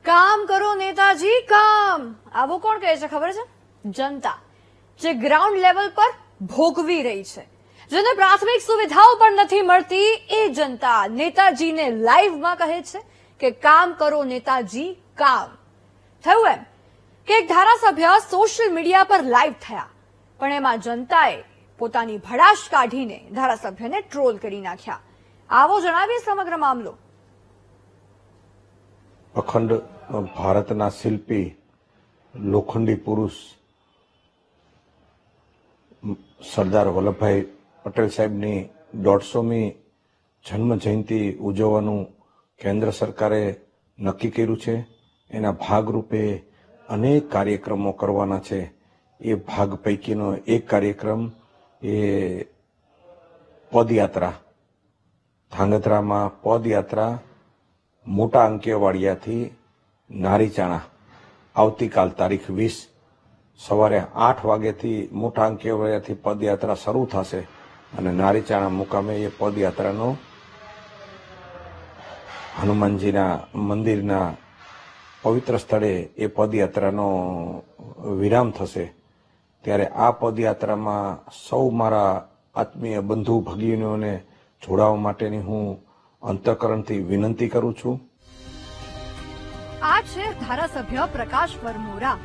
કામ કરો નેતાજી કામ, આવું કોણ કહે છે ખબર છે? જનતા, જે ગ્રાઉન્ડ લેવલ પર ભોગવી રહી છે, જેને પ્રાથમિક સુવિધાઓ પણ નથી મળતી, એ જનતા નેતાજીને લાઈવમાં કહે છે કે કામ કરો નેતાજી કામ. થયું એમ કે એક ધારાસભ્ય સોશિયલ મીડિયા પર લાઈવ થયા, પણ એમાં જનતાએ પોતાની ભડાશ કાઢીને ધારાસભ્યને ટ્રોલ કરી નાખ્યા. આવો જણાવીએ સમગ્ર મામલો. અખંડ ભારતના શિલ્પી લોખંડી પુરુષ સરદાર વલ્લભભાઈ પટેલ સાહેબની 150મી જન્મ જયંતિ ઉજવવાનું કેન્દ્ર સરકારે નક્કી કર્યું છે. એના ભાગરૂપે અનેક કાર્યક્રમો કરવાના છે. એ ભાગ પૈકીનો એક કાર્યક્રમ એ પદયાત્રા, ધાંગધ્રામાં પદયાત્રા મોટા અંકેવાડિયાથી નારીચાણા આવતીકાલ તારીખ 20 સવારે 8 વાગ્યાથી મોટા અંકેવાડિયાથી પદયાત્રા શરૂ થશે અને નારીચાણા મુકામે એ પદયાત્રાનો હનુમાનજીના મંદિરના પવિત્ર સ્થળે એ પદયાત્રાનો વિરામ થશે. ત્યારે આ પદયાત્રામાં સૌ મારા આત્મીય બંધુ ભગીનીઓને જોડાવા માટેની હું અંતઃકરણથી વિનંતી કરું છું. આ છે ધારાસભ્ય પ્રકાશ વરમોરા,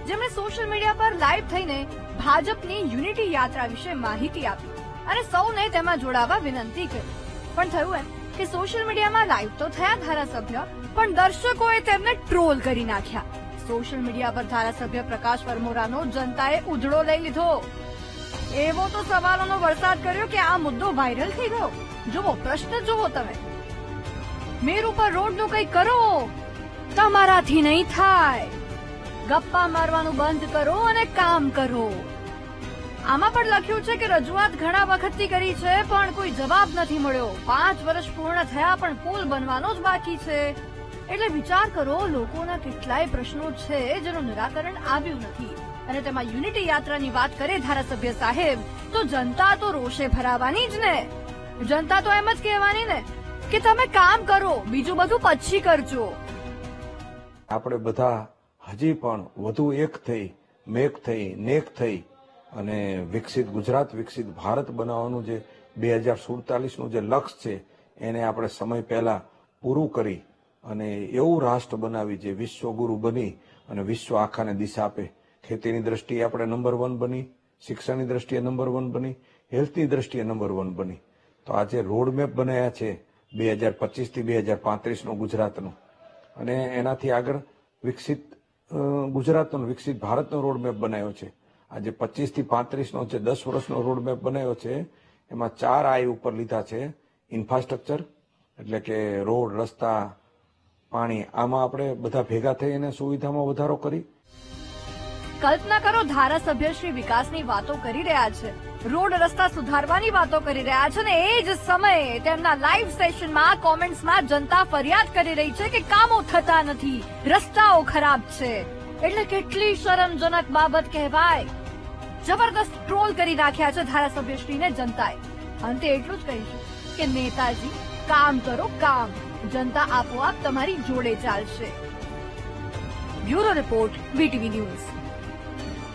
જેમણે સોશિયલ મીડિયા પર લાઈવ થઈને ભાજપની યુનિટી યાત્રા વિશે માહિતી આપી અને સૌને તેમાં જોડાવા વિનંતી કરી. પણ થયું એમ કે સોશિયલ મીડિયામાં લાઈવ તો થયા ધારાસભ્ય, પણ દર્શકોએ તેમને ટ્રોલ કરી નાખ્યા. સોશિયલ મીડિયા પર ધારાસભ્ય પ્રકાશ વરમોરાનો જનતાએ ઉધડો લઈ લીધો. એવો તો સવાલોનો વરસાદ કર્યો કે આ મુદ્દો વાયરલ થઈ ગયો. જુઓ, પ્રશ્ન જુઓ તમે. મેર ઉપર રોડનું કંઈ કરો, તમારાથી નહીં થાય. ગપ્પા મારવાનું બંધ કરો અને કામ કરો. આમાં પણ લખ્યું છે કે રજૂઆત ઘણા વખતથી કરી છે પણ કોઈ જવાબ નથી મળ્યો. 5 વર્ષ પૂર્ણ થયા પણ પુલ બનવાનો જ બાકી છે. એટલે વિચાર કરો, લોકોના કેટલાય પ્રશ્નો છે જેનું નિરાકરણ આવ્યું નથી. અને તેમાં યુનિટી યાત્રાની વાત કરે ધારાસભ્ય સાહેબ, તો જનતા તો રોષે ભરાવાની જ ને. જનતા તો એમ જ કહેવાની ને કે તમે કામ કરો, બીજું બધું પછી કરજો. આપણે બધા હજી પણ વધુ એક થઈ, મેક થઈ, નેક થઈ અને વિકસિત ગુજરાત, વિકસિત ભારત બનાવવાનું જે 2047નું જે લક્ષ્ય છે એને આપણે સમય પહેલા પૂરું કરી અને એવું રાષ્ટ્ર બનાવી જે વિશ્વગુરુ બની અને વિશ્વ આખાને દિશા આપે. ખેતીની દ્રષ્ટિએ આપણે નંબર 1 બની, શિક્ષણની દ્રષ્ટિએ નંબર 1 બની, હેલ્થની દ્રષ્ટિએ નંબર 1 બની. તો આજે રોડમેપ બનાવ્યા છે 2025 થી 2035નું ગુજરાતનું, અને એનાથી આગળ વિકસિત ગુજરાતનો, વિકસિત ભારતનો રોડમેપ બનાવ્યો છે. આજે 25 થી 35નો જે 10 વર્ષનો રોડમેપ બનાવ્યો છે એમાં 4 આઈ ઉપર લીધા છે. ઇન્ફ્રાસ્ટ્રક્ચર એટલે કે રોડ, રસ્તા, પાણી, આમાં આપણે બધા ભેગા થઈને સુવિધામાં વધારો કરી. કલ્પના કરો, ધારાસભ્ય શ્રી વિકાસની વાતો કરી રહ્યા છે, રોડ રસ્તા સુધારવાની વાતો કરી રહ્યા છે, અને એ જ સમયે તેમના લાઈવ સેશનમાં કોમેન્ટ્સમાં જનતા ફરિયાદ કરી રહી છે કે કામો થતા નથી, રસ્તાઓ ખરાબ છે. એટલે કેટલી શરમજનક બાબત કહેવાય. જબરદસ્ત ટ્રોલ કરી નાખ્યા છે ધારાસભ્યશ્રીને જનતાએ. અંતે એટલું જ કહીશું કે નેતાજી કામ કરો કામ, જનતા આપોઆપ તમારી જોડે ચાલશે. Bureau report, VTV news.